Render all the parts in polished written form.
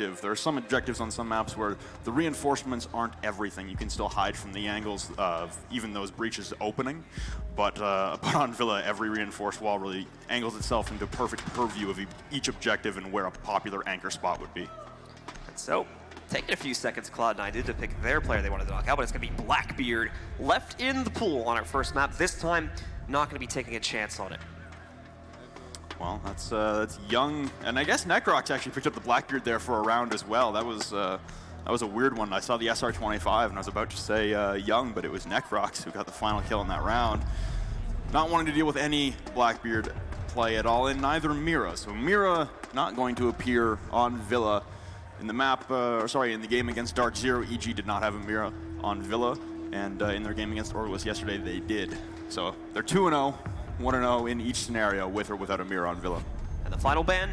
objective. There are some objectives on some maps where the reinforcements aren't everything. You can still hide from the angles of even those breaches opening. But on Villa, every reinforced wall really angles itself into perfect purview of each objective and where a popular anchor spot would be. And so, taking a few seconds, Cloud9 did to pick their player they wanted to knock out, but it's going to be Blackbeard left in the pool on our first map. This time, not going to be taking a chance on it. Well, that's young, and I guess Necrox actually picked up the Blackbeard there for a round as well. That was a weird one. I saw the SR-25, and I was about to say young, but it was Necrox who got the final kill in that round. Not wanting to deal with any Blackbeard play at all, and neither Mira. So Mira not going to appear on Villa in the map, in the game against Dark Zero. EG did not have a Mira on Villa, and in their game against Orgless yesterday, they did. So they're 2-0. 1-0 in each scenario, with or without a Mira on Villa. And the final ban,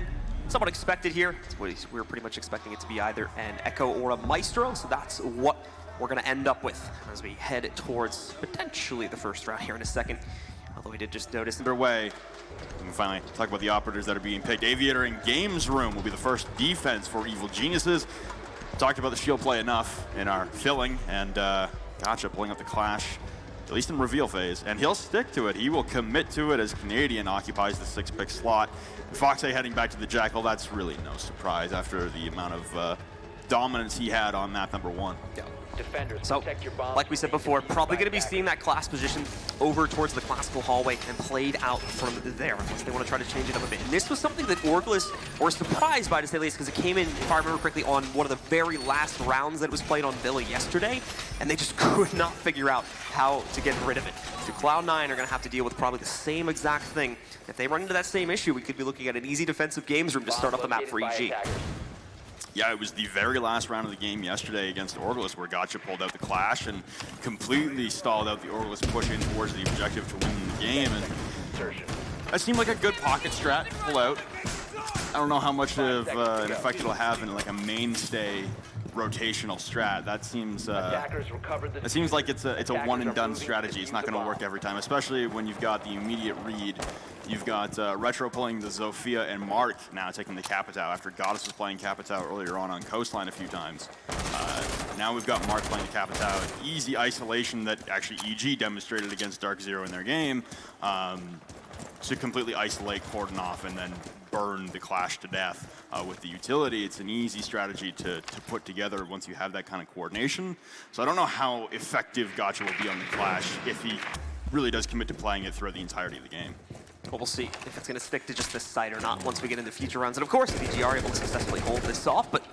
somewhat expected here. We were pretty much expecting it to be either an Echo or a Maestro, so that's what we're going to end up with as we head towards potentially the first round here in a second. Although we did just notice. Underway. We can finally talk about the operators that are being picked. Aviator in Games Room will be the first defense for Evil Geniuses. Talked about the shield play enough in our filling, and Gotcha pulling up the Clash, at least in reveal phase, and he'll stick to it. He will commit to it as Canadian occupies the 6-pick slot. Foxay heading back to the Jackal, that's really no surprise after the amount of dominance he had on map number 1. Yeah. So, like we said before, probably going to be seeing that class position over towards the classical hallway and played out from there, unless they want to try to change it up a bit. And this was something that Orgless were surprised by, to say the least, because it came in, if I remember correctly, on one of the very last rounds that was played on Villa yesterday, and they just could not figure out how to get rid of it. So Cloud9 are going to have to deal with probably the same exact thing. If they run into that same issue, we could be looking at an easy defensive games room to start up the map for EG. Yeah, it was the very last round of the game yesterday against Orgless where Gotcha pulled out the Clash and completely stalled out the Orgless push in towards the objective to win the game. And that seemed like a good pocket strat to pull out. I don't know how much of an effect it'll have in like a mainstay rotational strat. That seems like it's a one and done strategy. It's not going to work every time, especially when you've got the immediate read. You've got Retro pulling the Zofia and Mark now taking the Capitao after Goddess was playing Capitao earlier on Coastline a few times. Now we've got Mark playing the Capitao. Easy isolation that actually EG demonstrated against Dark Zero in their game to completely isolate, cordon off, and then burn the Clash to death with the utility. It's an easy strategy to put together once you have that kind of coordination. So I don't know how effective Gotcha will be on the Clash if he really does commit to playing it throughout the entirety of the game. Well, we'll see if it's going to stick to just this side or not once we get into future rounds. And of course, if EG are able to successfully hold this off, but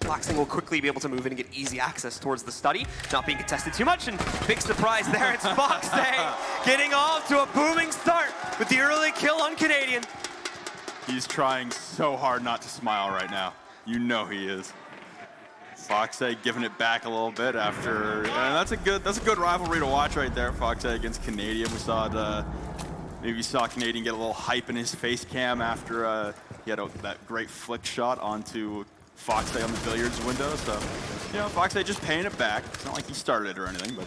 Blacksing will quickly be able to move in and get easy access towards the study, not being contested too much, and big surprise there, it's Foxay getting off to a booming start with the early kill on Canadian. He's trying so hard not to smile right now. You know he is. Foxay giving it back a little bit after, that's a good rivalry to watch right there. Foxay against Canadian. We saw it, maybe saw Canadian get a little hype in his face cam after he had that great flick shot onto Foxay on the billiards window. So, you know, Foxay just paying it back. It's not like he started it or anything, but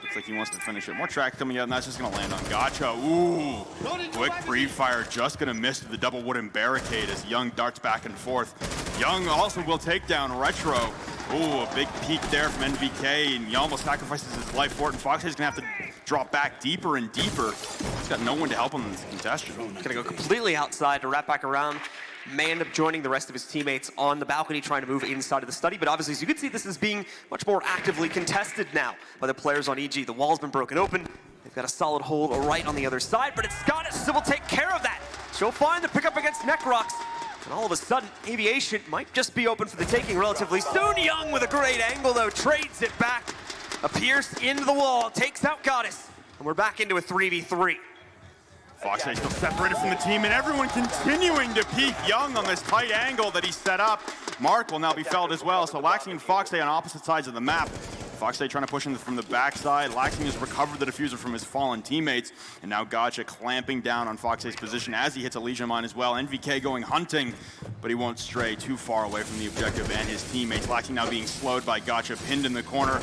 looks like he wants to finish it. More track coming out, and that's just going to land on Gotcha. Ooh, quick pre-fire, just going to miss the double wooden barricade as Young darts back and forth. Young also will take down Retro. Ooh, a big peek there from NVK, and he almost sacrifices his life for it, and Foxay's going to have to drop back deeper and deeper. He's got no one to help him in this contestation. Going to go completely outside to wrap back around. May end up joining the rest of his teammates on the balcony trying to move inside of the study, but obviously, as you can see, this is being much more actively contested now by the players on EG. The wall's been broken open. They've got a solid hold right on the other side, but it's Goddess who will take care of that. She'll find the pickup against Necrox, and all of a sudden, Aviation might just be open for the taking relatively soon. Young with a great angle, though, trades it back. A pierce into the wall, takes out Goddess, and we're back into a 3v3. Foxay still separated from the team, and everyone continuing to peek Young on this tight angle that he set up. Mark will now be felled as well, so Laxing and Foxay on opposite sides of the map. Foxay trying to push in from the backside. Laxing has recovered the diffuser from his fallen teammates, and now Gotcha clamping down on Foxay's position as he hits a Legion mine as well. NVK going hunting, but he won't stray too far away from the objective and his teammates. Laxing now being slowed by Gotcha, pinned in the corner.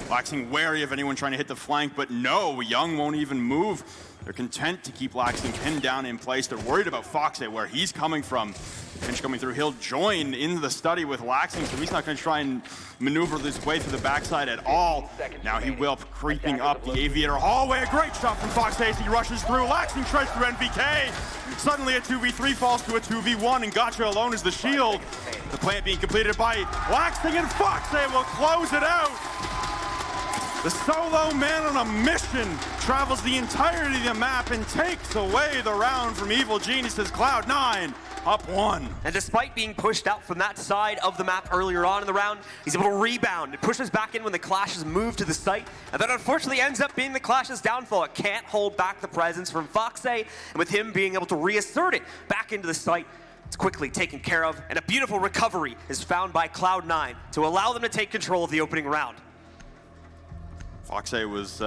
Laxing wary of anyone trying to hit the flank, but no, Young won't even move. They're content to keep Laxing pinned down in place. They're worried about Foxay, where he's coming from. Pinch coming through, he'll join in the study with Laxing, so he's not going to try and maneuver this way through the backside at all. Now he will, creeping up the Aviator hallway. A great shot from Foxay as he rushes through. Laxing tries through NVK. Suddenly a 2v3 falls to a 2v1, and Gotcha alone is the shield. The plant being completed by Laxing, and Foxay will close it out. The solo man on a mission travels the entirety of the map and takes away the round from Evil Geniuses. Cloud9 up 1. And despite being pushed out from that side of the map earlier on in the round, he's able to rebound. It pushes back in when the Clashes move to the site, and that unfortunately ends up being the Clashes' downfall. It can't hold back the presence from Foxay, and with him being able to reassert it back into the site, it's quickly taken care of, and a beautiful recovery is found by Cloud9 to allow them to take control of the opening round. Foxay was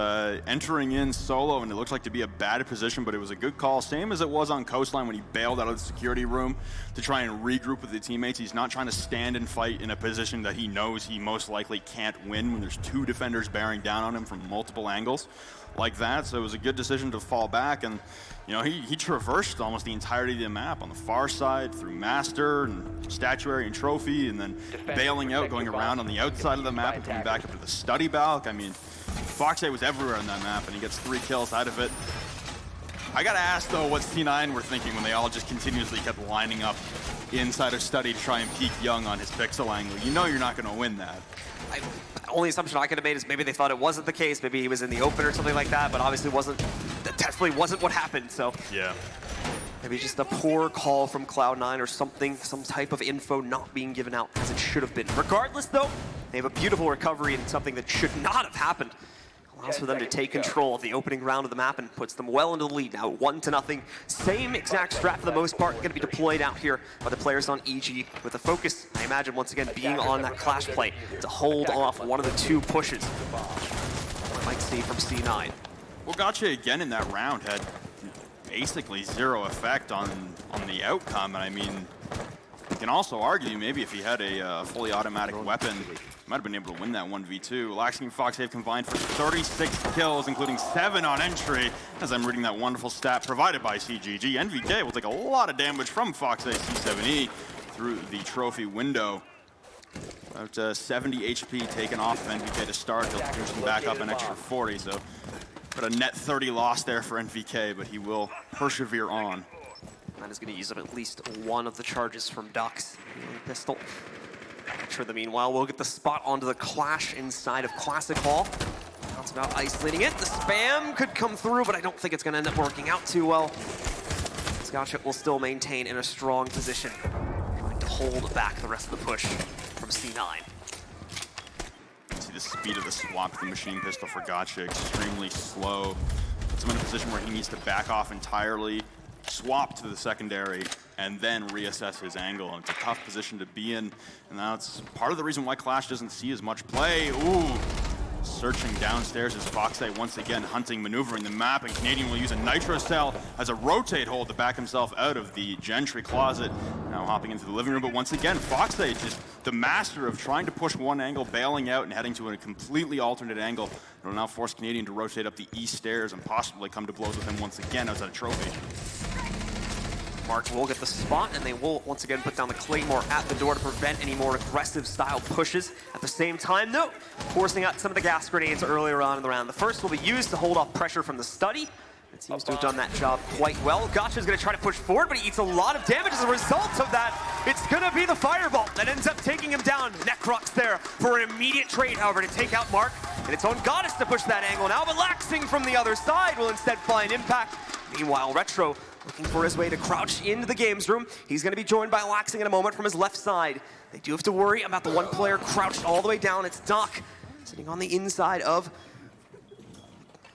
entering in solo, and it looked like to be a bad position, but it was a good call. Same as it was on Coastline when he bailed out of the security room to try and regroup with the teammates. He's not trying to stand and fight in a position that he knows he most likely can't win when there's 2 defenders bearing down on him from multiple angles like that. So it was a good decision to fall back, and you know, he traversed almost the entirety of the map on the far side through Master and Statuary and Trophy, and then bailing out, going around on the outside of the map and coming back up to the study balk. I mean, Foxay was everywhere on that map, and he gets 3 kills out of it. I gotta ask, though, what C9 were thinking when they all just continuously kept lining up inside of study to try and peek Young on his pixel angle. You know you're not gonna win that. Only assumption I could have made is maybe they thought it wasn't the case. Maybe he was in the open or something like that, but obviously that definitely wasn't what happened, so. Yeah. Maybe just a poor call from Cloud9 or something, some type of info not being given out as it should have been. Regardless, though, they have a beautiful recovery and something that should not have happened. Allows for them to take control of the opening round of the map and puts them well into the lead now, 1-0. Same exact strat for the most part, going to be deployed out here by the players on EG, with the focus, I imagine, once again, being on that clash play to hold off one of the 2 pushes. I might see from C9. Well, Gotcha again in that round had basically 0 effect on the outcome, and I mean, you can also argue maybe if he had a fully automatic weapon, he might have been able to win that 1v2. Laxing and Foxay have combined for 36 kills, including 7 on entry, as I'm reading that wonderful stat provided by CGG. NVK will take a lot of damage from Foxay C7E through the trophy window. About 70 HP taken off of NVK to start. He'll push him back up an extra 40, so but a net 30 loss there for NVK, but he will persevere on. That is going to use up at least 1 of the charges from Ducks. Pistol. Sure, the meanwhile, we'll get the spot onto the Clash inside of Classic Hall. Now it's about isolating it. The spam could come through, but I don't think it's going to end up working out too well. Scotchip will still maintain in a strong position, trying to hold back the rest of the push from C9. See the speed of the swap with the machine pistol for Gotcha, extremely slow. Puts him in a position where he needs to back off entirely, swap to the secondary, and then reassess his angle. And it's a tough position to be in, and that's part of the reason why Clash doesn't see as much play. Ooh, searching downstairs as Foxay once again hunting, maneuvering the map, and Canadian will use a Nitro Cell as a rotate hold to back himself out of the Gentry closet. Now hopping into the living room, but once again, Foxay just the master of trying to push one angle, bailing out, and heading to a completely alternate angle. It'll now force Canadian to rotate up the east stairs and possibly come to blows with him once again outside a trophy. Mark will get the spot, and they will once again put down the Claymore at the door to prevent any more aggressive style pushes. At the same time, though, forcing out some of the gas grenades earlier on in the round. The first will be used to hold off pressure from the study. It seems to have done that job quite well. Gotcha's going to try to push forward, but he eats a lot of damage as a result of that. It's going to be the fireball that ends up taking him down. Necrox there for an immediate trade, however, to take out Mark. And it's on Goddess to push that angle now, but Laxing from the other side will instead find impact. Meanwhile, Retro looking for his way to crouch into the games room. He's going to be joined by Laxing in a moment from his left side. They do have to worry about the one player crouched all the way down. It's Doc sitting on the inside of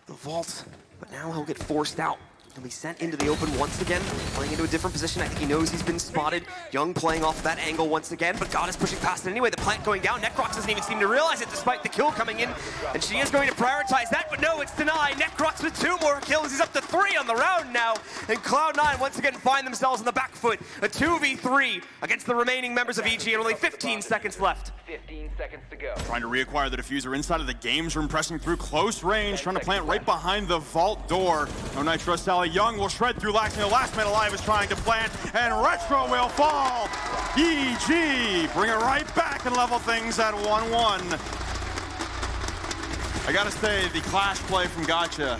the vault. But now he'll get forced out He'll be sent into the open once again, playing into a different position. I think he knows he's been spotted. Young playing off that angle once again, but God is pushing past it anyway. The plant going down. Necrox doesn't even seem to realize it despite the kill coming in, and she is going to prioritize that, but no, it's denied. Necrox with 2 more kills. He's up to 3 on the round now, and Cloud9 once again find themselves on the back foot. A 2v3 against the remaining members of EG, and only 15 seconds left. 15 seconds to go. Trying to reacquire the diffuser inside of the games room, pressing through close range, trying to plant right behind the vault door. No Nitro Sally. Young will shred through Laxing. The last man alive is trying to plant, and Retro will fall. EG bring it right back and level things at 1-1. I gotta say, the clash play from Gotcha,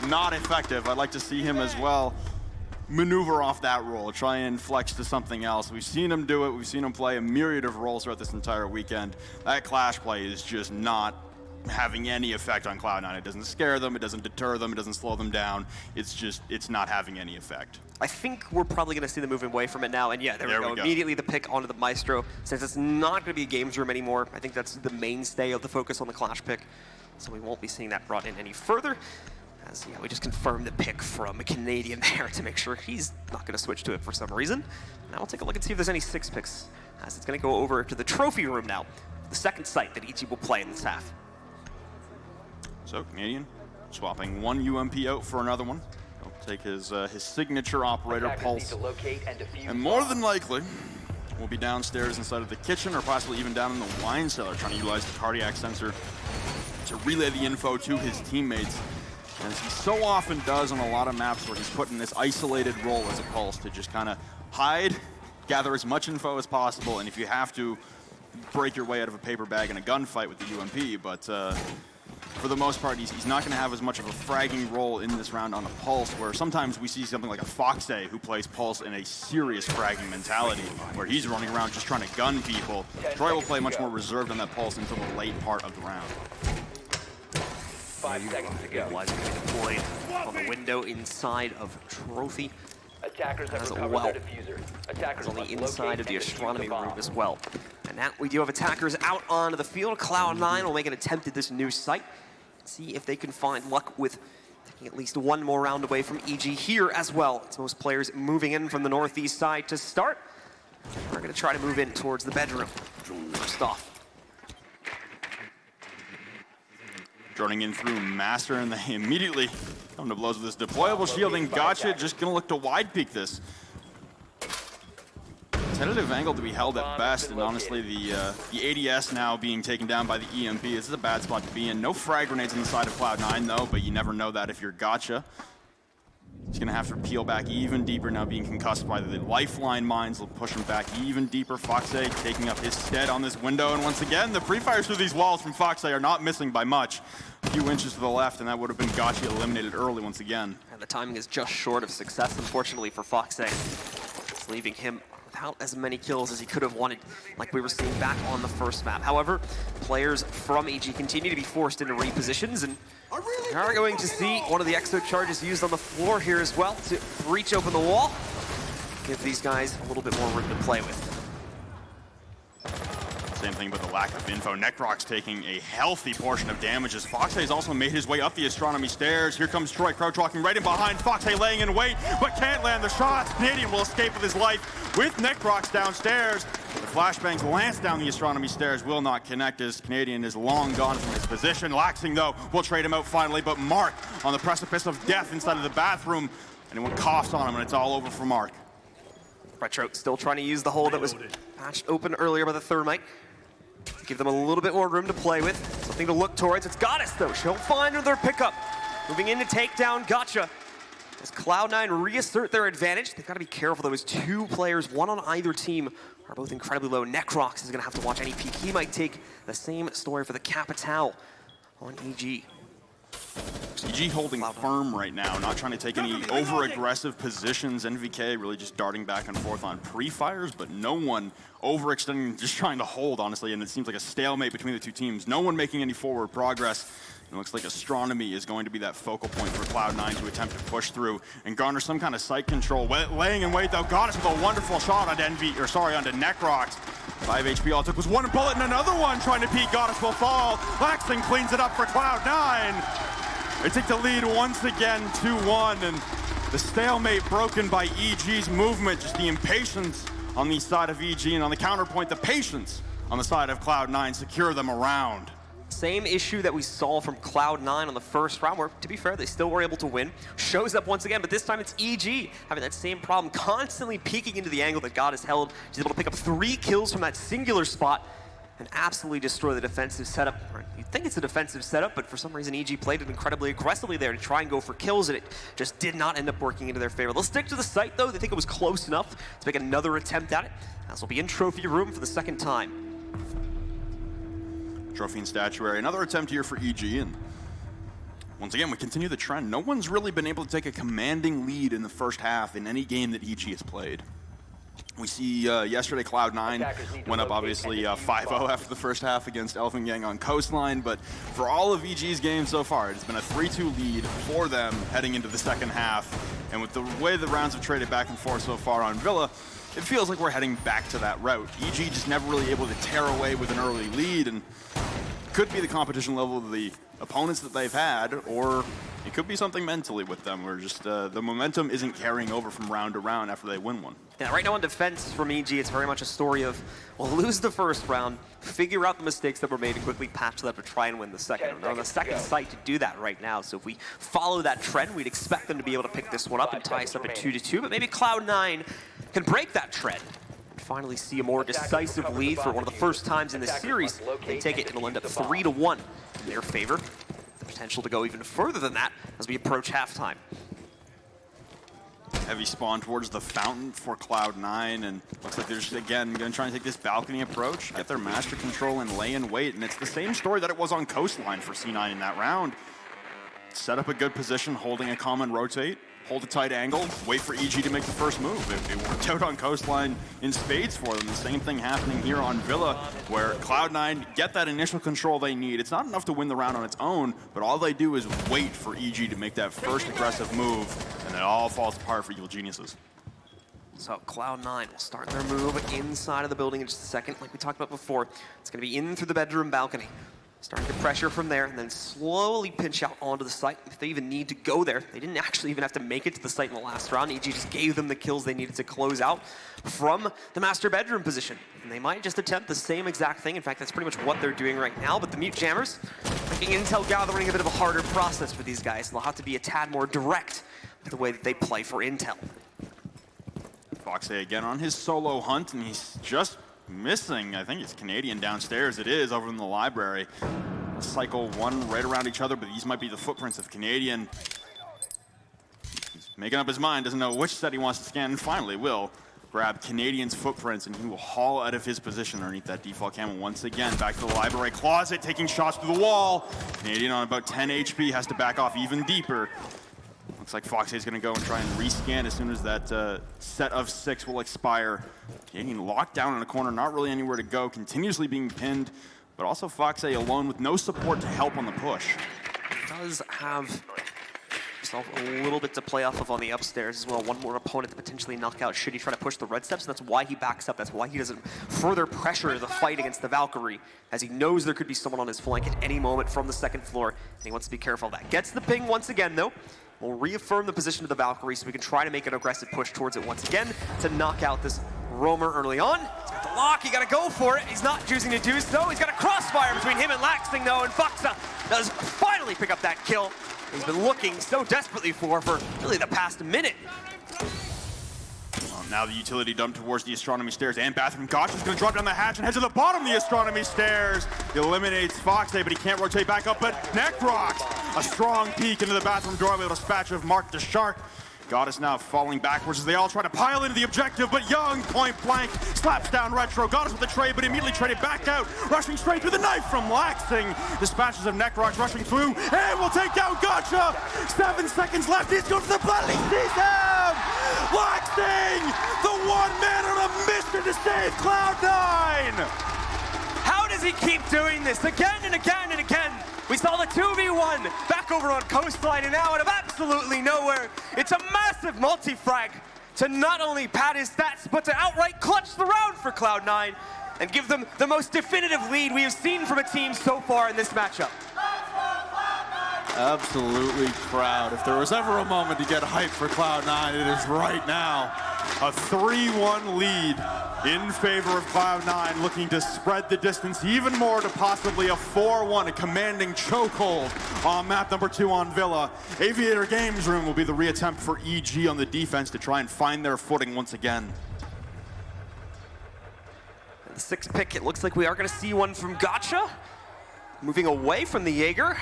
not effective. I'd like to see him as well maneuver off that role, try and flex to something else. We've seen him do it. We've seen him play a myriad of roles throughout this entire weekend. That clash play is just not having any effect on Cloud9. It doesn't scare them, it doesn't deter them, it doesn't slow them down. It's not having any effect. I think we're probably going to see them moving away from it now, and yeah, there we go. Immediately the pick onto the Maestro. Since it's not going to be a games room anymore, I think that's the mainstay of the focus on the clash pick, so we won't be seeing that brought in any further. As yeah, we just confirmed the pick from a Canadian there to make sure he's not going to switch to it for some reason. Now we'll take a look and see if there's any 6 picks, as it's going to go over to the trophy room now, the second site that EG will play in this half. So Canadian swapping 1 UMP out for another one. He'll take his signature operator, Pulse, and more than likely will be downstairs inside of the kitchen or possibly even down in the wine cellar, trying to utilize the cardiac sensor to relay the info to his teammates, as he so often does on a lot of maps where he's put in this isolated role as a Pulse to just kind of hide, gather as much info as possible, and if you have to, break your way out of a paper bag in a gunfight with the UMP, but for the most part, he's not going to have as much of a fragging role in this round on a Pulse, where sometimes we see something like a Foxay who plays Pulse in a serious fragging mentality, where he's running around just trying to gun people. Troy will play much more reserved on that Pulse until the late part of the round. 5 seconds to go. Deployed on the window inside of Trophy. Attackers have As recovered well. their diffuser. Attackers On the must inside locate of the and defuse astronomy bomb. room as well. And now we do have attackers out onto the field. Cloud9 will make an attempt at this new site. See if they can find luck with taking at least 1 more round away from EG here as well. It's most players moving in from the northeast side to start. We're going to try to move in towards the bedroom. First off. Droning in through Master, and they immediately come to blows with this deployable shielding. Gotcha, just going to look to wide peek this. Tentative angle to be held at best, and honestly, the ADS now being taken down by the EMP. This is a bad spot to be in. No frag grenades inside of Cloud9 though, but you never know that if you're Gotcha. He's going to have to peel back even deeper now, being concussed by the lifeline mines. Will push him back even deeper. Foxay taking up his stead on this window, and once again, the pre-fires through these walls from Foxay are not missing by much. A few inches to the left, and that would have been Gotcha eliminated early once again. And the timing is just short of success, unfortunately, for Foxay. It's leaving him without as many kills as he could have wanted, like we were seeing back on the first map. However, players from EG continue to be forced into repositions, and we are going to see one of the exo charges used on the floor here as well to breach open the wall. Give these guys a little bit more room to play with. Same thing with the lack of info. Necrox taking a healthy portion of damage as Foxay has also made his way up the astronomy stairs. Here comes Troy crouch walking right in behind. Foxay laying in wait, but can't land the shots. Canadian will escape with his life with Necrox downstairs. The flashbangs lance down the astronomy stairs will not connect as Canadian is long gone from his position. Laxing though will trade him out finally, but Mark on the precipice of death inside of the bathroom. Anyone coughs on him and it's all over for Mark. Retro still trying to use the hole that was patched open earlier by the thermite. Give them a little bit more room to play with. Something to look towards. It's Goddess, though. She'll find their pickup. Moving in to take down Gotcha. As Cloud9 reassert their advantage, they've got to be careful. Those 2 players, 1 on either team, are both incredibly low. Necrox is going to have to watch any peek he might take. The same story for the Capital on EG. EG holding firm right now, not trying to take any over-aggressive positions. NVK really just darting back and forth on pre-fires, but no one overextending, just trying to hold, honestly, and it seems like a stalemate between the 2 teams. No one making any forward progress. It looks like Astronomy is going to be that focal point for Cloud9 to attempt to push through and garner some kind of site control. Laying in wait, though, Goddess with a wonderful shot onto onto Necrox. 5 HP all it took was 1 bullet and another one trying to peek. Goddess will fall. Laxing cleans it up for Cloud9. They take the lead once again, 2-1, and The stalemate broken by EG's movement, just the impatience on the side of EG, and on the counterpoint, the patience on the side of Cloud9 secure them around. Same issue that we saw from Cloud9 on the first round, where, to be fair, they still were able to win. Shows up once again, but this time it's EG having that same problem, constantly peeking into the angle that God has held. She's able to pick up 3 kills from that singular spot and absolutely destroy the defensive setup. You'd think it's a defensive setup, but for some reason EG played it incredibly aggressively there to try and go for kills, and it just did not end up working into their favor. They'll stick to the site, though. They think it was close enough to make another attempt at it. This will be in trophy room for the second time. Trophy and statuary. Another attempt here for EG, and once again, we continue the trend. No one's really been able to take a commanding lead in the first half in any game that EG has played. We see yesterday Cloud9 went up obviously 5-0 after the first half against Elephant Gang on Coastline, but for all of EG's games so far, it's been a 3-2 lead for them heading into the second half. And with the way the rounds have traded back and forth so far on Villa, it feels like we're heading back to that route. EG just never really able to tear away with an early lead, and could be the competition level of the opponents that they've had, or it could be something mentally with them, where just the momentum isn't carrying over from round to round after they win one. Yeah, right now on defense from EG, it's very much a story of, we'll lose the first round, figure out the mistakes that were made, and quickly patch them up to try and win the second. They're on the second site to do that right now, so if we follow that trend, we'd expect them to be able to pick this one up and tie us up at 2-2, but maybe Cloud9 can break that trend. Finally see a more decisive lead for one of the first times in this series. They take it, it'll end up 3-1 in their favor. The potential to go even further than that as we approach halftime. Heavy spawn towards the fountain for Cloud9, and looks like they're just, again, going to try and take this balcony approach, get their master control and lay in wait, and it's the same story that it was on Coastline for C9 in that round. Set up a good position, holding a common rotate, hold a tight angle, wait for EG to make the first move. It worked out on Coastline in spades for them. The same thing happening here on Villa, where Cloud9 get that initial control they need. It's not enough to win the round on its own, but all they do is wait for EG to make that first aggressive move, and it all falls apart for Evil Geniuses. So Cloud9 will start their move inside of the building in just a second. Like we talked about before, it's going to be in through the bedroom balcony. Starting to pressure from there, and then slowly pinch out onto the site. If they even need to go there, they didn't actually even have to make it to the site in the last round. EG just gave them the kills they needed to close out from the master bedroom position. And they might just attempt the same exact thing. In fact, that's pretty much what they're doing right now. But the Mute Jammers, making intel gathering a bit of a harder process for these guys. They'll have to be a tad more direct with the way that they play for intel. Foxay again on his solo hunt, and he's just missing, I think it's Canadian downstairs. It is over in the library. Cycle one right around each other, but these might be the footprints of Canadian. He's making up his mind, doesn't know which set he wants to scan, and finally will grab Canadian's footprints, and he will haul out of his position underneath that default camo once again. Back to the library closet, taking shots through the wall. Canadian on about 10 HP has to back off even deeper. Looks like Foxay is going to go and try and rescan as soon as that set of 6 will expire. Canadian locked down in a corner, not really anywhere to go, continuously being pinned, but also Foxay alone with no support to help on the push. Does have himself a little bit to play off of on the upstairs as well. One more opponent to potentially knock out should he try to push the red steps, and that's why he backs up. That's why he doesn't further pressure the fight against the Valkyrie, as he knows there could be someone on his flank at any moment from the second floor, and he wants to be careful of that. Gets the ping once again, though. We'll reaffirm the position of the Valkyrie so we can try to make an aggressive push towards it once again to knock out this roamer early on. He's got the lock, he gotta go for it. He's not choosing to do so. He's got a crossfire between him and Laxing though, and Foxa does finally pick up that kill he's been looking so desperately for really the past minute. Now the utility dump towards the astronomy stairs and bathroom. Gotcha's going to drop down the hatch and head to the bottom of the astronomy stairs. He eliminates Foxay, but he can't rotate back up. But Necrox, a strong peek into the bathroom doorway with a dispatch of Mark the Shark. God is now falling backwards as they all try to pile into the objective, but Young, point blank, slaps down Retro. God is with the trade, but immediately traded back out, rushing straight through the knife from Laxing. Dispatches of Necrox rushing through, and will take down Gotcha. 7 seconds left, he's going to the bloody sees him! Laxing, the one man on a mission to save Cloud9! How does he keep doing this again and again and again? We saw the 2v1 back over on Coastline, and now out of absolutely nowhere, it's a massive multi-frag to not only pad his stats, but to outright clutch the round for Cloud9 and give them the most definitive lead we have seen from a team so far in this matchup. Absolutely proud. If there was ever a moment to get hyped for Cloud9, it is right now. A 3-1 lead in favor of Cloud9, looking to spread the distance even more to possibly a 4-1, a commanding chokehold on map number 2 on Villa. Aviator Games Room will be the reattempt for EG on the defense to try and find their footing once again. The 6th pick, it looks like we are going to see one from Gotcha. Moving away from the Jaeger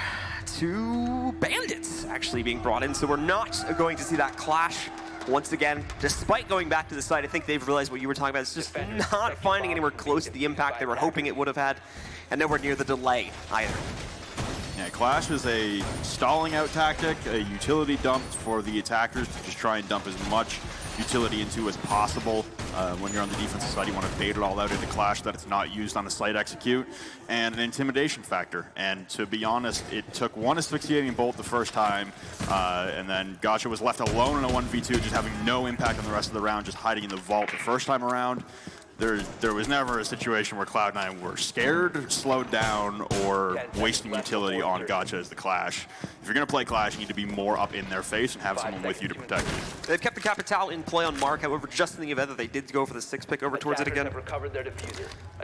to Bandits actually being brought in. So we're not going to see that clash once again. Despite going back to the site, I think they've realized what you were talking about. It's just not finding anywhere close to the impact they were hoping it would have had, and nowhere near the delay either. Yeah, Clash is a stalling out tactic, a utility dump for the attackers to just try and dump as much utility into as possible. When you're on the defensive side, you want to bait it all out into Clash that it's not used on the site execute, and an intimidation factor. And to be honest, it took one asphyxiating bolt the first time, and then Gotcha was left alone in a 1v2, just having no impact on the rest of the round, just hiding in the vault the first time around. There was never a situation where Cloud9 were scared, slowed down, or wasting utility on Gotcha as the Clash. If you're going to play Clash, you need to be more up in their face and have someone with you to protect you. They've kept the Capital in play on Mark, however, just in the event that they did go for the 6th pick over towards it again. But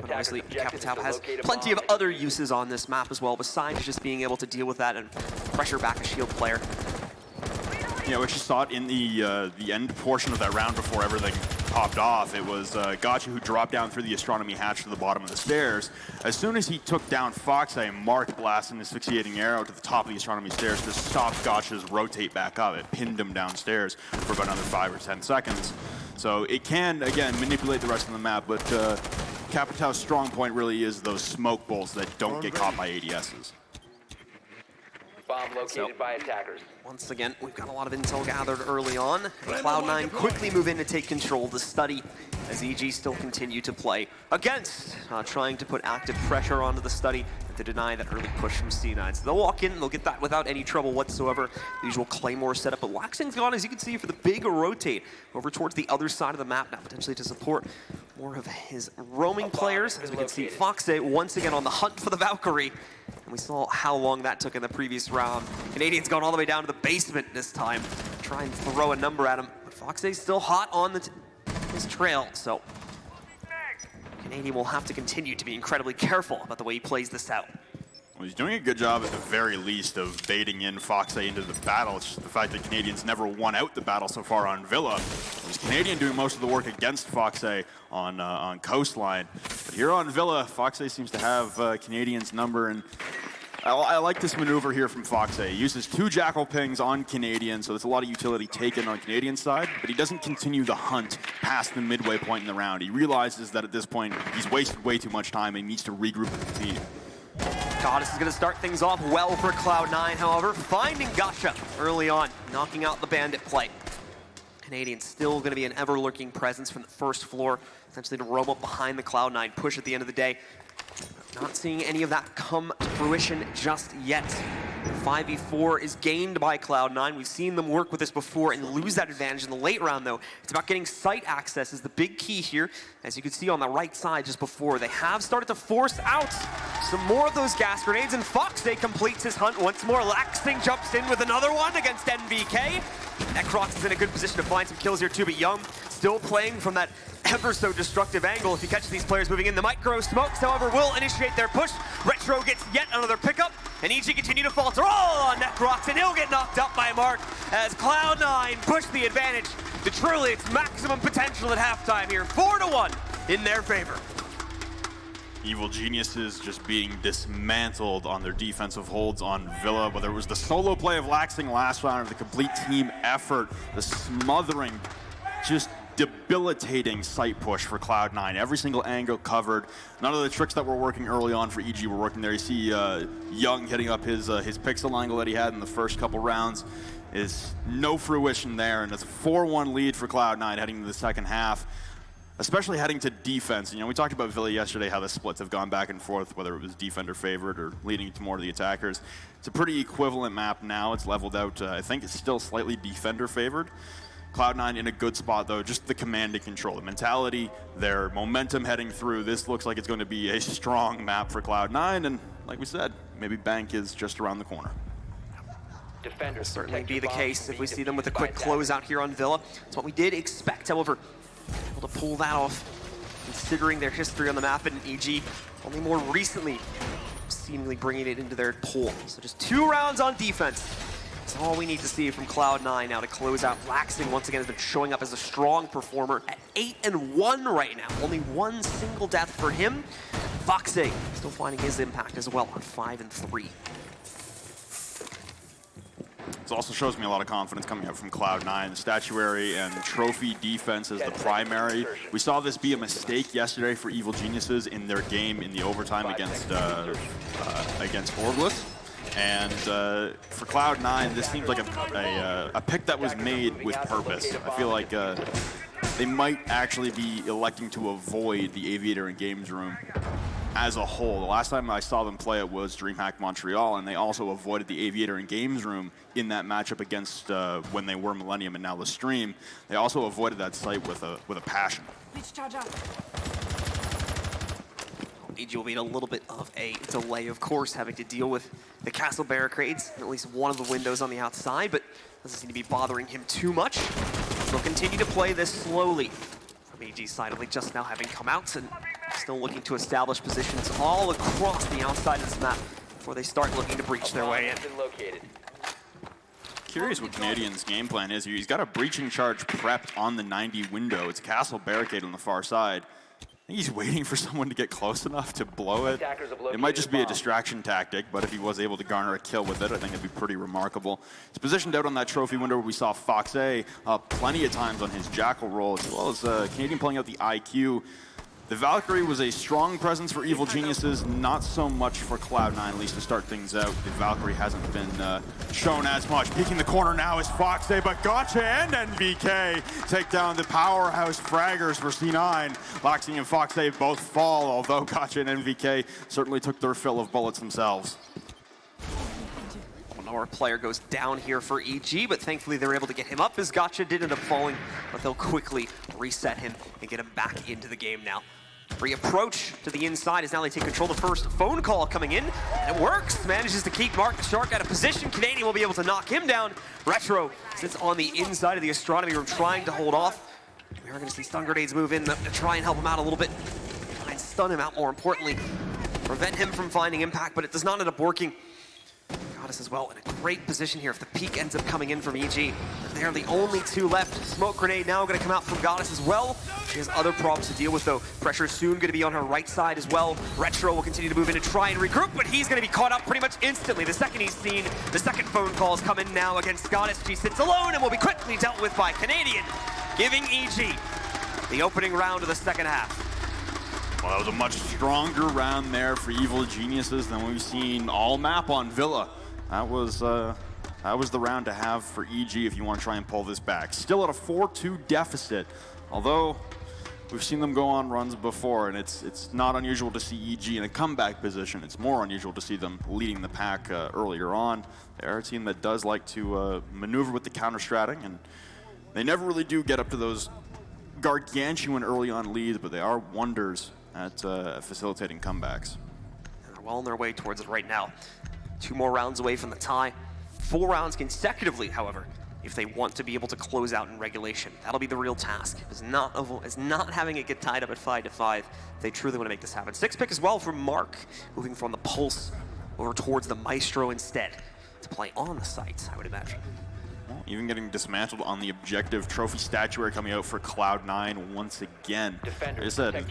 obviously, Capital has plenty of other uses on this map as well, besides just being able to deal with that and pressure back a shield player. Yeah, which you saw it in the end portion of that round before everything popped off. It was Gotcha who dropped down through the astronomy hatch to the bottom of the stairs. As soon as he took down Foxay, Mark blasted an asphyxiating arrow to the top of the astronomy stairs to stop Gotcha's rotate back up. It pinned him downstairs for about another 5 or 10 seconds. So it can, again, manipulate the rest of the map, but Capital's strong point really is those smoke bolts that don't get caught by ADSs. Bomb located by attackers. Once again, we've got a lot of intel gathered early on. Cloud9 quickly move in to take control of the study as EG still continue to play against, trying to put active pressure onto the study to deny that early push from C9. So they'll walk in, they'll get that without any trouble whatsoever. The usual Claymore setup, but Laxing's gone, as you can see, for the big rotate over towards the other side of the map now, potentially to support more of his roaming players. As we can see, Foxay once again on the hunt for the Valkyrie. And we saw how long that took in the previous round. Canadian's gone all the way down to the basement this time. Try and throw a number at him. But Foxay's still hot on his trail, so Canadian will have to continue to be incredibly careful about the way he plays this out. Well, he's doing a good job at the very least of baiting in Foxay into the battle. It's just the fact that Canadians never won out the battle so far on Villa. It was Canadian doing most of the work against Foxay on Coastline. But here on Villa, Foxay seems to have Canadian's number, and I like this maneuver here from Foxay. He uses 2 Jackal pings on Canadian, so there's a lot of utility taken on Canadian's side, but he doesn't continue the hunt past the midway point in the round. He realizes that at this point, he's wasted way too much time and he needs to regroup with the team. Goddess is going to start things off well for Cloud9, however, finding Gotcha early on, knocking out the Bandit play. Canadian still going to be an ever-lurking presence from the first floor, essentially to roam up behind the Cloud9 push at the end of the day. Not seeing any of that come to fruition just yet. 5v4 is gained by Cloud9. We've seen them work with this before and lose that advantage in the late round, though. It's about getting site access is the big key here. As you can see on the right side just before, they have started to force out some more of those gas grenades, and Foxay completes his hunt once more. Laxing jumps in with another one against NBK. Necrox is in a good position to find some kills here too, but Young still playing from that ever so destructive angle. If he catches these players moving in, the micro smokes, however, will initiate their push. Retro gets yet another pickup, and EG continue to falter all on Necrox, and he'll get knocked up by Mark as Cloud9 push the advantage to truly its maximum potential at halftime here. 4-1 in their favor. Evil Geniuses just being dismantled on their defensive holds on Villa, whether it was the solo play of Laxing last round or the complete team effort, the smothering, just debilitating site push for Cloud9. Every single angle covered. None of the tricks that were working early on for EG were working there. You see Young hitting up his pixel angle that he had in the first couple rounds. Is no fruition there, and it's a 4-1 lead for Cloud9 heading into the second half. Especially heading to defense. You know, we talked about Villa yesterday, how the splits have gone back and forth, whether it was defender favored or leading to more of the attackers. It's a pretty equivalent map now. It's leveled out. I think it's still slightly defender favored. Cloud9 in a good spot, though. Just the command and control, the mentality, their momentum heading through. This looks like it's going to be a strong map for Cloud9, and like we said, maybe Bank is just around the corner. Defenders, Certainly protect be your the bombs case from if we being see them with a defused quick by attackers. closeout here on Villa. It's what we did expect, however, able to pull that off, considering their history on the map, and EG only more recently seemingly bringing it into their pool. So just 2 rounds on defense. That's all we need to see from Cloud9 now to close out. Laxing once again has been showing up as a strong performer at 8-1 right now. Only 1 single death for him. Foxy still finding his impact as well on 5-3. This also shows me a lot of confidence coming out from Cloud9. The statuary and trophy defense is the primary. We saw this be a mistake yesterday for Evil Geniuses in their game in the overtime against Orgless. And for Cloud9, this seems like a pick that was made with purpose. I feel like they might actually be electing to avoid the Aviator and Games Room as a whole. The last time I saw them play it was DreamHack Montreal, and they also avoided the Aviator and Games Room in that matchup against when they were Millennium and now the Stream. They also avoided that site with a passion. EG will be in a little bit of a delay, of course, having to deal with the castle barricades, at least one of the windows on the outside, but doesn't seem to be bothering him too much. They'll continue to play this slowly. From EG's side, only just now having come out and still looking to establish positions all across the outside of this map before they start looking to breach their way in. Curious what Canadian's game plan is here. He's got a breaching charge prepped on the 90 window. It's a castle barricade on the far side. I think he's waiting for someone to get close enough to blow it. It might just be a distraction tactic, but if he was able to garner a kill with it, I think it'd be pretty remarkable. He's positioned out on that trophy window where we saw Foxy plenty of times on his Jackal roll, as well as Canadian pulling out the IQ. The Valkyrie was a strong presence for Evil Geniuses, not so much for Cloud9, at least to start things out. The Valkyrie hasn't been shown as much. Peeking the corner now is Foxy, but Gotcha and NVK take down the powerhouse fraggers for C9. Laxing and Foxy both fall, although Gotcha and NVK certainly took their fill of bullets themselves. Our player goes down here for EG, but thankfully they're able to get him up as Gotcha did end up falling, but they'll quickly reset him and get him back into the game now. Reapproach to the inside as now they take control. The first phone call coming in, and it works. Manages to keep Mark the Shark out of position. Canadian will be able to knock him down. Retro sits on the inside of the astronomy room trying to hold off. We are going to see stun grenades move in to try and help him out a little bit. Try and stun him out, more importantly. Prevent him from finding impact, but it does not end up working. Goddess as well in a great position here if the peek ends up coming in from EG. They're the only 2 left. Smoke grenade now going to come out from Goddess as well. She has other problems to deal with though. Pressure is soon going to be on her right side as well. Retro will continue to move in and try and regroup, but he's going to be caught up pretty much instantly. The second he's seen, the second phone calls come in now against Goddess. She sits alone and will be quickly dealt with by Canadian, giving EG the opening round of the second half. Well, that was a much stronger round there for Evil Geniuses than we've seen all map on Villa. That was the round to have for EG if you want to try and pull this back. Still at a 4-2 deficit, although we've seen them go on runs before, and it's not unusual to see EG in a comeback position. It's more unusual to see them leading the pack earlier on. They're a team that does like to maneuver with the counter-stratting, and they never really do get up to those gargantuan early on leads, but they are wonders at facilitating comebacks. And they're well on their way towards it right now. 2 more rounds away from the tie. 4 rounds consecutively, however, if they want to be able to close out in regulation. That'll be the real task, is not having it get tied up at 5-5 if they truly want to make this happen. 6 pick as well from Mark, moving from the Pulse over towards the Maestro instead to play on the site, I would imagine. Well, even getting dismantled on the objective. Trophy statuary coming out for Cloud9 once again. Like I said,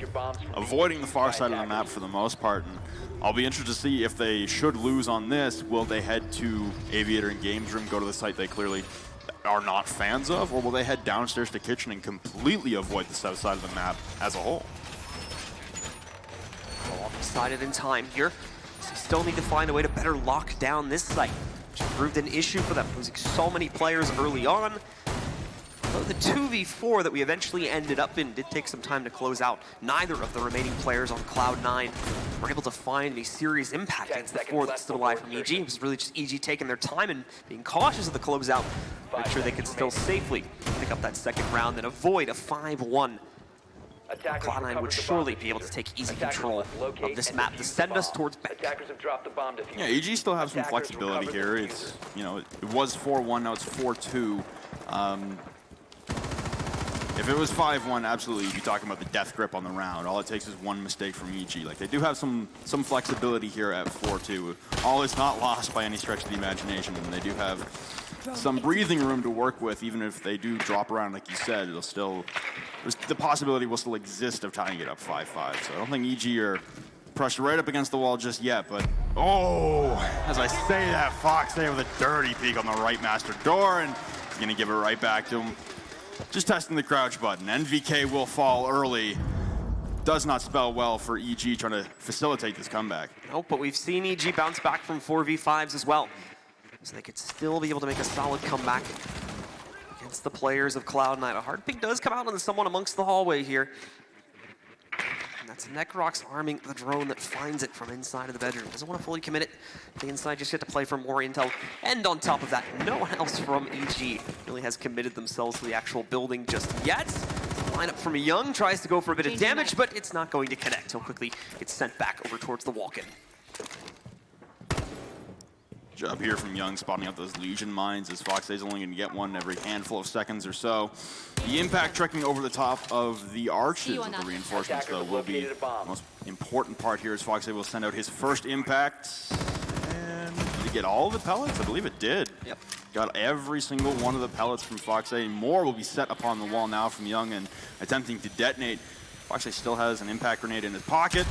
avoiding the far side of the map for the most part. And I'll be interested to see if they should lose on this. Will they head to Aviator and Games Room, go to the site they clearly are not fans of, or will they head downstairs to Kitchen and completely avoid the south side of the map as a whole? All decided in time here. So still need to find a way to better lock down this site, which proved an issue for them, losing so many players early on. Though the 2v4 that we eventually ended up in did take some time to close out. Neither of the remaining players on Cloud9 were able to find any serious impact against the 4 that's still alive from EG. It was really just EG taking their time and being cautious of the closeout, make sure they could still safely pick up that second round and avoid a 5-1 Cloud9 would surely be able to take easy control of this map to send us towards bank. Attackers have dropped the bomb diffuser. Yeah, EG still have some flexibility here. It's, you know, it was 4-1, now it's 4-2. If it was 5-1, absolutely, you'd be talking about the death grip on the round. All it takes is one mistake from EG. Like, they do have some flexibility here at 4-2. All is not lost by any stretch of the imagination, and they do have some breathing room to work with. Even if they do drop around, like you said, it'll still, the possibility will still exist of tying it up 5-5. So I don't think EG are pressed right up against the wall just yet, but oh, as I say that, Fox there with a dirty peek on the right master door, and he's gonna give it right back to him. Just testing the crouch button. NVK will fall early. Does not spell well for EG trying to facilitate this comeback. Nope, but we've seen EG bounce back from 4v5s as well. So they could still be able to make a solid comeback against the players of Cloud9. A hard pick does come out on someone amongst the hallway here. And that's Necrox arming the drone that finds it from inside of the bedroom. Doesn't want to fully commit it to the inside, just yet to play for more intel. And on top of that, no one else from EG really has committed themselves to the actual building just yet. Lineup from Young tries to go for a bit of damage, but it's not going to connect. He'll quickly get sent back over towards the walk-in. Job here from Young, spotting out those Legion mines, as Foxay's only going to get one every handful of seconds or so. The impact trekking over the top of the arches of the reinforcements, though, will be the most important part here, as Foxay will send out his first impact. And did it get all of the pellets? I believe it did. Yep. Got every single one of the pellets from Foxay. More will be set upon the wall now from Young and attempting to detonate. Foxay still has an impact grenade in his pocket,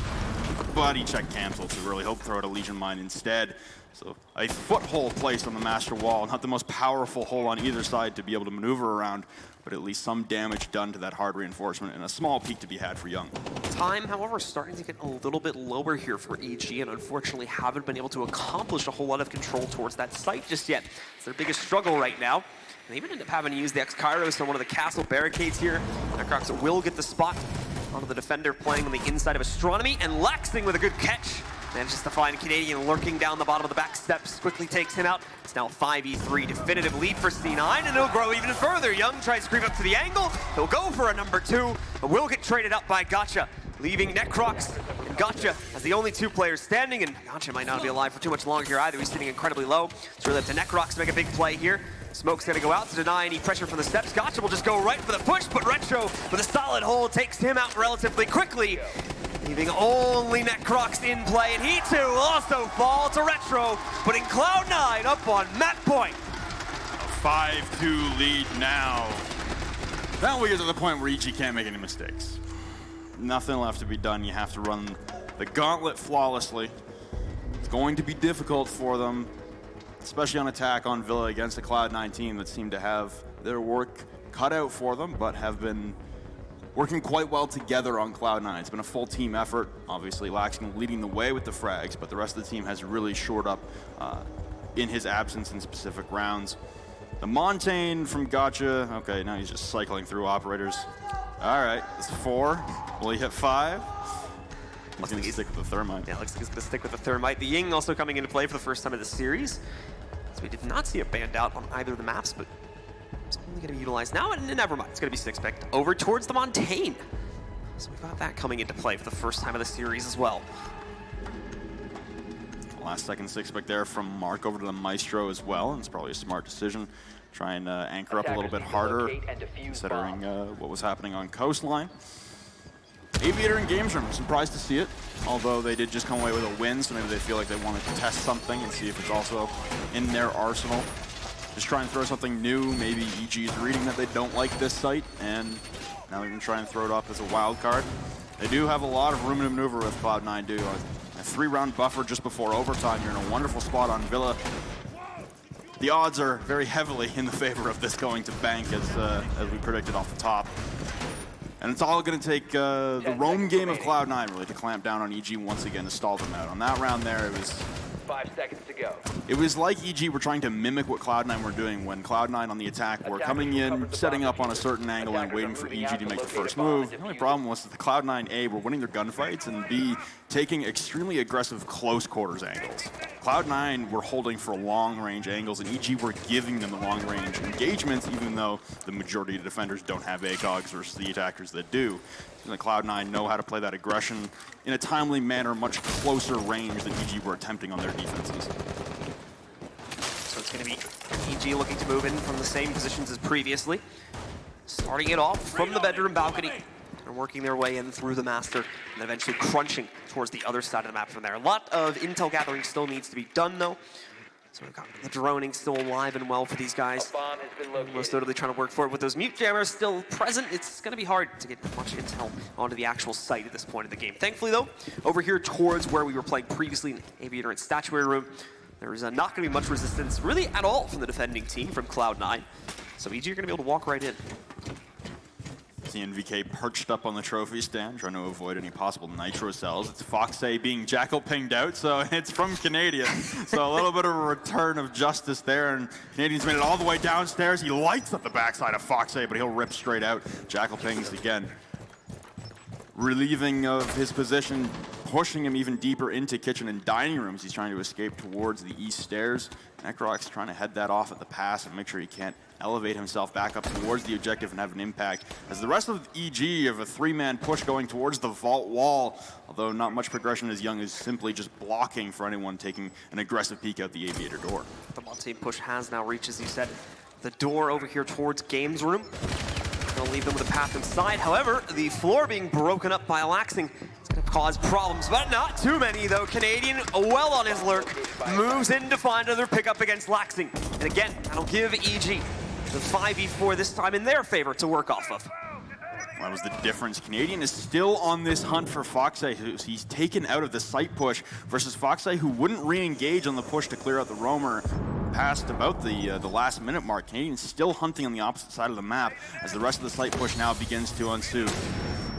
but he checked cancel to really hope to throw out a Legion mine instead. So a foothold placed on the master wall, not the most powerful hole on either side to be able to maneuver around, but at least some damage done to that hard reinforcement and a small peak to be had for Young. Time, however, starting to get a little bit lower here for EG, and unfortunately haven't been able to accomplish a whole lot of control towards that site just yet. It's their biggest struggle right now. And they even end up having to use the X-Kairos on one of the castle barricades here. Necrox will get the spot onto the defender playing on the inside of Astronomy, and Lexing with a good catch. Manages to find Canadian lurking down the bottom of the back steps, quickly takes him out. It's now 5v3, definitive lead for C9, and it'll grow even further. Young tries to creep up to the angle. He'll go for a number 2, but will get traded up by Gotcha, leaving Necrox and Gotcha as the only 2 players standing, and Gotcha might not be alive for too much longer here either. He's sitting incredibly low. It's really up to Necrox to make a big play here. Smoke's gonna go out to deny any pressure from the steps. Gotcha will just go right for the push, but Retro with a solid hold takes him out relatively quickly, leaving only Necrox in play, and he too will also fall to Retro, putting Cloud9 up on map point. A 5-2 lead now. Now we get to the point where EG can't make any mistakes. Nothing left to be done. You have to run the gauntlet flawlessly. It's going to be difficult for them, especially on attack on Villa against a Cloud9 team that seem to have their work cut out for them, but have been working quite well together on Cloud9. It's been a full team effort. Obviously, Laxton leading the way with the frags, but the rest of the team has really shored up in his absence in specific rounds. The Montaigne from Gotcha, okay, now he's just cycling through operators. All right, it's 4. Will he hit 5? He's gonna stick with the Thermite. Yeah, looks like he's gonna stick with the Thermite. The Ying also coming into play for the first time of the series. So we did not see a band out on either of the maps, but it's only going to be utilized now, and never mind. It's going to be 6-picked over towards the Montaigne. So we've got that coming into play for the first time of the series as well. Last second 6-pick there from Mark over to the Maestro as well, and it's probably a smart decision. Try and anchor up a little bit harder, considering what was happening on Coastline. Aviator and Games Room, surprised to see it, although they did just come away with a win, so maybe they feel like they wanted to test something and see if it's also in their arsenal. Just try and throw something new. Maybe EG is reading that they don't like this site, and now they're going to try and throw it up as a wild card. They do have a lot of room to maneuver with Cloud9 do. A 3-round buffer just before overtime. You're in a wonderful spot on Villa. The odds are very heavily in the favor of this going to bank, as we predicted off the top. And it's all going to take the roam game of Cloud9 really to clamp down on EG once again to stall them out. On that round there, it was 5 seconds to go. It was like EG were trying to mimic what Cloud9 were doing when Cloud9 on the attack were coming in, setting up on a certain angle and waiting for EG to make the first move. The only problem was that the Cloud9 A were winning their gunfights and B, taking extremely aggressive close quarters angles. Cloud9 were holding for long-range angles, and EG were giving them the long-range engagements, even though the majority of the defenders don't have ACOGs versus the attackers that do. And the Cloud9 know how to play that aggression in a timely manner, much closer range than EG were attempting on their defenses. So it's going to be EG looking to move in from the same positions as previously. Starting it off from the bedroom balcony. They're working their way in through the master and eventually crunching towards the other side of the map from there. A lot of intel gathering still needs to be done though. So we've got the droning still alive and well for these guys. A bomb has been located. Most notably trying to work for it with those mute jammers still present. It's going to be hard to get much intel onto the actual site at this point in the game. Thankfully though, over here towards where we were playing previously in Aviator and Statuary Room, there is not going to be much resistance really at all from the defending team from Cloud9. So EG are going to be able to walk right in. See NVK perched up on the trophy stand, trying to avoid any possible nitro cells. It's Foxay being jackal pinged out, so it's from Canadian. So a little bit of a return of justice there, and Canadian's made it all the way downstairs. He lights up the backside of Foxay, but he'll rip straight out. Jackal pings again, relieving of his position, pushing him even deeper into kitchen and dining rooms. He's trying to escape towards the east stairs. Necroc's trying to head that off at the pass and make sure he can't elevate himself back up towards the objective and have an impact. As the rest of EG have a three-man push going towards the vault wall, although not much progression as Young is simply just blocking for anyone taking an aggressive peek out the aviator door. The Monte push has now reached, as you said, the door over here towards games room. Gonna leave them with a path inside. However, the floor being broken up by Laxing is gonna cause problems, but not too many though. Canadian, well on his lurk, moves in to find another pickup against Laxing. And again, that'll give EG the 5v4 this time in their favor to work off of. That was the difference. Canadian is still on this hunt for Foxay, who he's taken out of the site push, versus Foxay, who wouldn't re-engage on the push to clear out the roamer past about the last minute mark. Canadian's still hunting on the opposite side of the map as the rest of the site push now begins to ensue.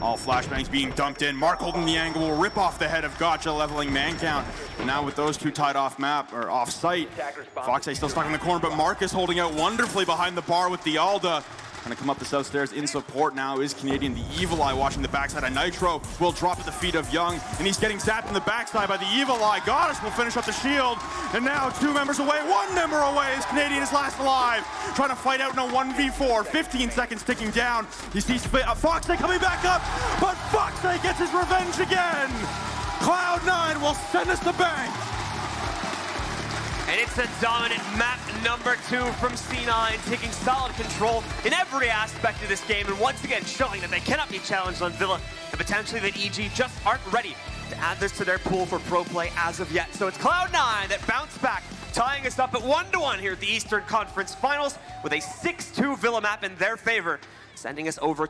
All flashbangs being dumped in. Mark holding the angle will rip off the head of Gotcha, leveling man count. And now with those two tied off map, or off site, Foxay still stuck in the corner, but Marcus holding out wonderfully behind the bar with the Alda. Trying to come up the south stairs in support now is Canadian. The Evil Eye watching the backside of Nitro will drop at the feet of Young, and he's getting zapped in the backside by the Evil Eye. Goddess will finish up the shield, and now 2 members away, 1 member away as Canadian is last alive. Trying to fight out in a 1v4, 15 seconds ticking down. He sees Foxay coming back up, but Foxay gets his revenge again. Cloud9 will send us the bank. And it's a dominant map number 2 from C9, taking solid control in every aspect of this game, and once again showing that they cannot be challenged on Villa, and potentially that EG just aren't ready to add this to their pool for pro play as of yet. So it's Cloud9 that bounced back, tying us up at 1-1 here at the Eastern Conference Finals with a 6-2 Villa map in their favor, sending us over